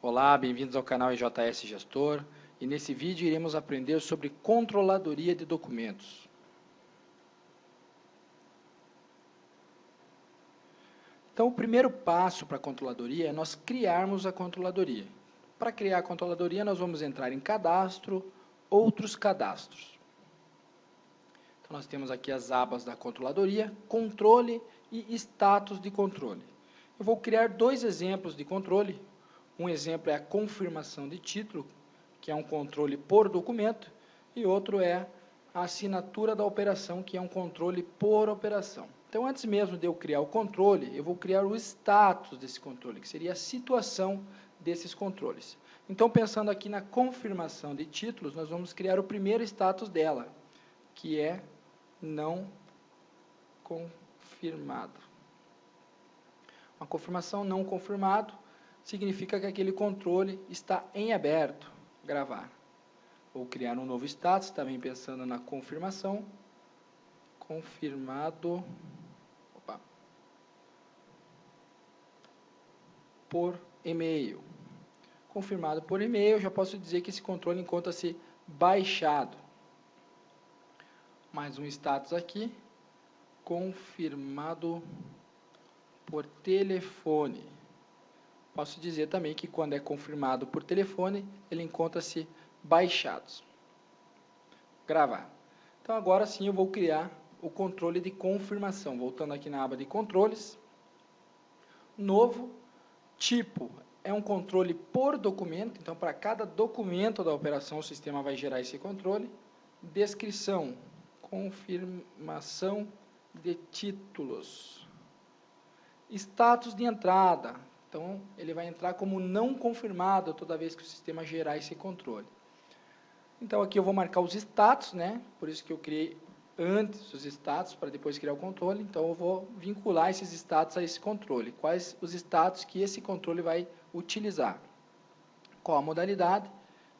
Olá, bem-vindos ao canal IJS Gestor, e nesse vídeo iremos aprender sobre controladoria de documentos. Então, o primeiro passo para a controladoria é nós criarmos a controladoria. Para criar a controladoria, nós vamos entrar em cadastro, outros cadastros. Então, nós temos aqui as abas da controladoria, controle e status de controle. Eu vou criar dois exemplos de controle. Um exemplo é a confirmação de título, que é um controle por documento, e outro é a assinatura da operação, que é um controle por operação. Então, antes mesmo de eu criar o controle, eu vou criar o status desse controle, que seria a situação desses controles. Então, pensando aqui na confirmação de títulos, nós vamos criar o primeiro status dela, que é não confirmado. Uma confirmação não confirmado significa que aquele controle está em aberto. Gravar. Vou criar um novo status, também pensando na confirmação. Confirmado por e-mail. Confirmado por e-mail, já posso dizer que esse controle encontra-se baixado. Mais um status aqui. Confirmado por telefone. Posso dizer também que quando é confirmado por telefone, ele encontra-se baixados. Gravar. Então, agora sim eu vou criar o controle de confirmação. Voltando aqui na aba de controles. Novo. Tipo é um controle por documento. Então, para cada documento da operação, o sistema vai gerar esse controle. Descrição. Confirmação de títulos. Status de entrada. Então, ele vai entrar como não confirmado toda vez que o sistema gerar esse controle. Então, aqui eu vou marcar os status, né? Por isso que eu criei antes os status, para depois criar o controle. Então, eu vou vincular esses status a esse controle. Quais os status que esse controle vai utilizar? Qual a modalidade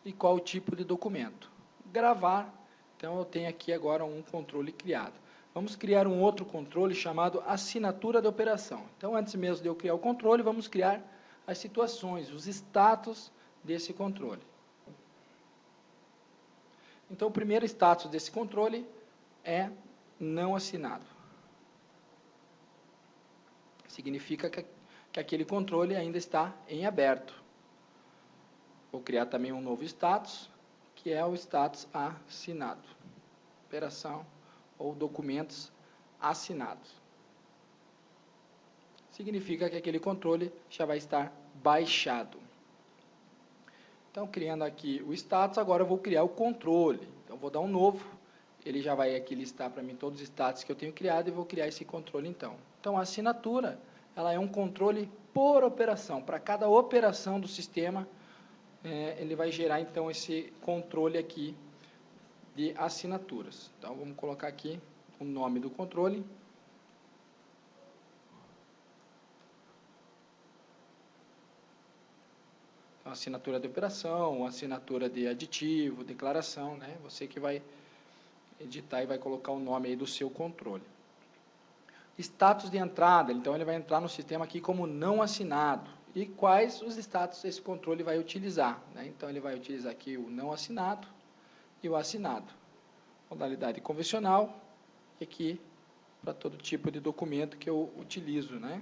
e qual o tipo de documento? Gravar. Então, eu tenho aqui agora um controle criado. Vamos criar um outro controle chamado assinatura de operação. Então, antes mesmo de eu criar o controle, vamos criar as situações, os status desse controle. Então, o primeiro status desse controle é não assinado. Significa que aquele controle ainda está em aberto. Vou criar também um novo status, que é o status assinado. Operação ou documentos assinados. Significa que aquele controle já vai estar baixado. Então, criando aqui o status, agora eu vou criar o controle. Então, vou dar um novo, ele já vai aqui listar para mim todos os status que eu tenho criado e vou criar esse controle então. Então, a assinatura, ela é um controle por operação. Para cada operação do sistema, ele vai gerar então esse controle aqui de assinaturas. Então, vamos colocar aqui o nome do controle. Então, assinatura de operação, assinatura de aditivo, declaração, né? Você que vai editar e vai colocar o nome aí do seu controle. Status de entrada, então ele vai entrar no sistema aqui como não assinado. E quais os status esse controle vai utilizar, né? Então, ele vai utilizar aqui o não assinado e o assinado. Modalidade convencional, e aqui para todo tipo de documento que eu utilizo, né?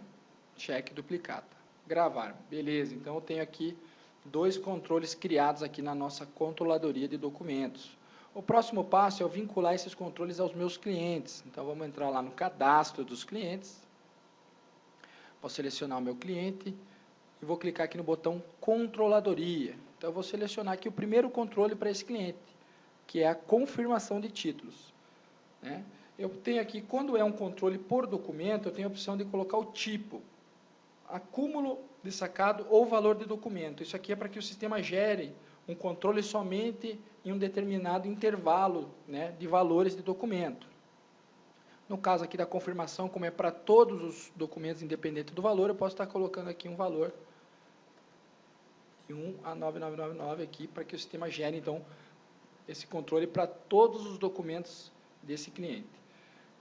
Cheque duplicata. Gravar. Beleza, então eu tenho aqui dois controles criados aqui na nossa controladoria de documentos. O próximo passo é eu vincular esses controles aos meus clientes. Então, vamos entrar lá no cadastro dos clientes. Vou selecionar o meu cliente e vou clicar aqui no botão controladoria. Então, eu vou selecionar aqui o primeiro controle para esse cliente, que é a confirmação de títulos, né? Eu tenho aqui, quando é um controle por documento, eu tenho a opção de colocar o tipo, acúmulo de sacado ou valor de documento. Isso aqui é para que o sistema gere um controle somente em um determinado intervalo, né, de valores de documento. No caso aqui da confirmação, como é para todos os documentos independente do valor, eu posso estar colocando aqui um valor de 1 a 9999 aqui, para que o sistema gere, então, esse controle para todos os documentos desse cliente.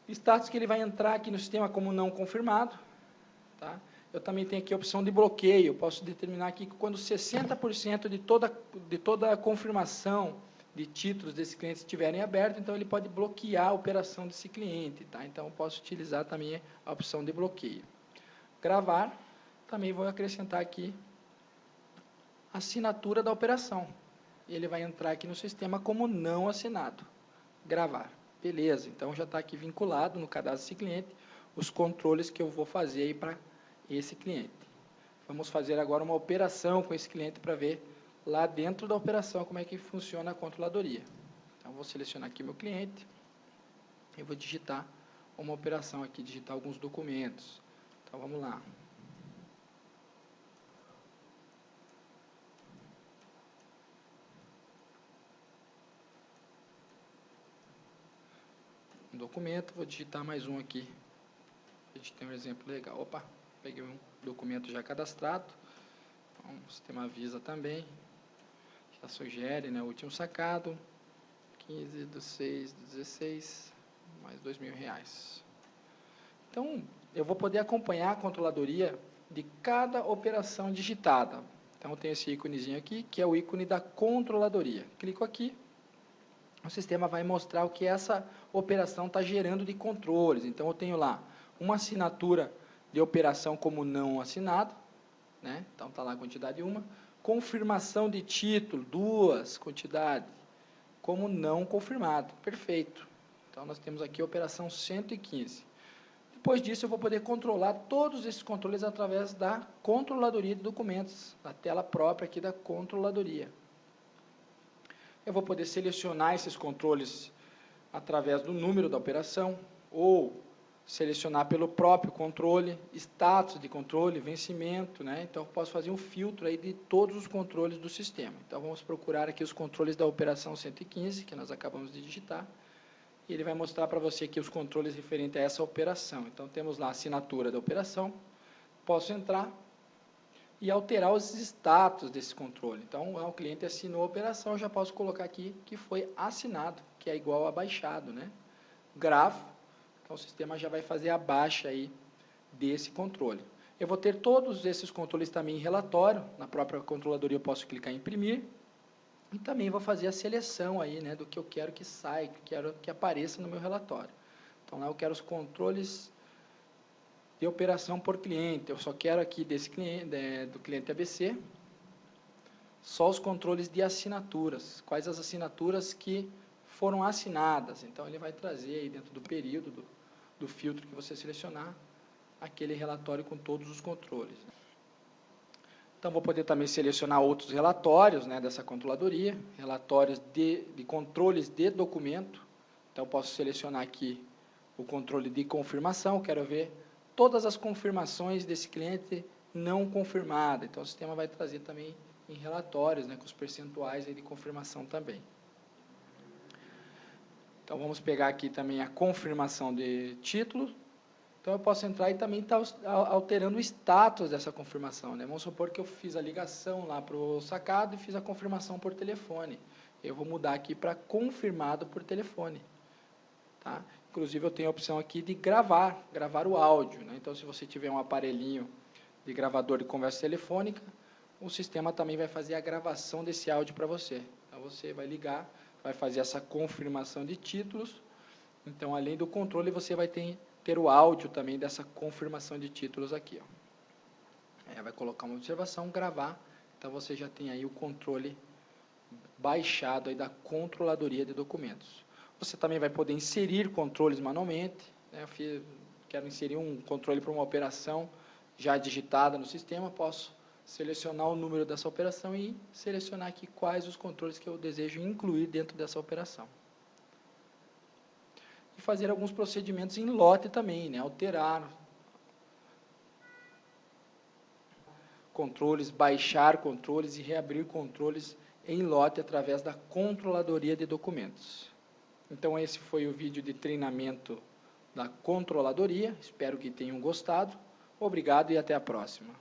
Status que ele vai entrar aqui no sistema como não confirmado, tá? eu também tenho aqui a opção de bloqueio. Eu posso determinar aqui que quando 60% de toda a confirmação de títulos desse cliente estiverem abertos, então ele pode bloquear a operação desse cliente, tá? Então, eu posso utilizar também a opção de bloqueio. Gravar, também vou acrescentar aqui a assinatura da operação. Ele vai entrar aqui no sistema como não assinado. Gravar. Beleza, então já está aqui vinculado no cadastro desse cliente os controles que eu vou fazer aí para esse cliente. Vamos fazer agora uma operação com esse cliente para ver lá dentro da operação como é que funciona a controladoria. Então, vou selecionar aqui meu cliente e vou digitar uma operação aqui, digitar alguns documentos. Então, vamos lá. Um documento, vou digitar mais um aqui. A gente tem um exemplo legal. Opa, peguei um documento já cadastrado. Então, o sistema avisa também. Já sugere, né, o último sacado. 15/6/16, mais R$2.000. Então, eu vou poder acompanhar a controladoria de cada operação digitada. Então, tem esse íconezinho aqui, que é o ícone da controladoria. Clico aqui, o sistema vai mostrar o que essa operação está gerando de controles. Então, eu tenho lá uma assinatura de operação como não assinado, né? Então, está lá a quantidade 1. Confirmação de título, 2 quantidade, como não confirmado. Perfeito. Então, nós temos aqui a operação 115. Depois disso, eu vou poder controlar todos esses controles através da controladoria de documentos, da tela própria aqui da controladoria. Eu vou poder selecionar esses controles através do número da operação, ou selecionar pelo próprio controle, status de controle, vencimento, né? Então, eu posso fazer um filtro aí de todos os controles do sistema. Então, vamos procurar aqui os controles da operação 115, que nós acabamos de digitar, e ele vai mostrar para você aqui os controles referentes a essa operação. Então, temos lá a assinatura da operação, posso entrar e alterar os status desse controle. Então, o cliente assinou a operação, eu já posso colocar aqui que foi assinado, que é igual a baixado, né? Gravo, então o sistema já vai fazer a baixa aí desse controle. Eu vou ter todos esses controles também em relatório, na própria controladoria eu posso clicar em imprimir, e também vou fazer a seleção aí, né, do que eu quero que saia, que eu quero que apareça no meu relatório. Então, lá eu quero os controles de operação por cliente. Eu só quero aqui desse cliente, do cliente ABC, só os controles de assinaturas. Quais as assinaturas que foram assinadas. Então, ele vai trazer aí dentro do período, do filtro que você selecionar, aquele relatório com todos os controles. Então, vou poder também selecionar outros relatórios, né, dessa controladoria, relatórios de controles de documento. Então, eu posso selecionar aqui o controle de confirmação, quero ver todas as confirmações desse cliente não confirmada. Então, o sistema vai trazer também em relatórios, né, com os percentuais aí de confirmação também. Então, vamos pegar aqui também a confirmação de título. Então, eu posso entrar e também estar alterando o status dessa confirmação, né? Vamos supor que eu fiz a ligação lá para o sacado e fiz a confirmação por telefone. Eu vou mudar aqui para confirmado por telefone. Tá? Inclusive, eu tenho a opção aqui de gravar o áudio, né? Então, se você tiver um aparelhinho de gravador de conversa telefônica, o sistema também vai fazer a gravação desse áudio para você. Então, você vai ligar, vai fazer essa confirmação de títulos. Então, além do controle, você vai ter o áudio também dessa confirmação de títulos aqui. Ó. Vai colocar uma observação, gravar. Então, você já tem aí o controle baixado aí da controladoria de documentos. Você também vai poder inserir controles manualmente. Né? Eu quero inserir um controle para uma operação já digitada no sistema, posso selecionar o número dessa operação e selecionar aqui quais os controles que eu desejo incluir dentro dessa operação. E fazer alguns procedimentos em lote também, né? Alterar controles, baixar controles e reabrir controles em lote através da controladoria de documentos. Então, esse foi o vídeo de treinamento da controladoria. Espero que tenham gostado. Obrigado e até a próxima.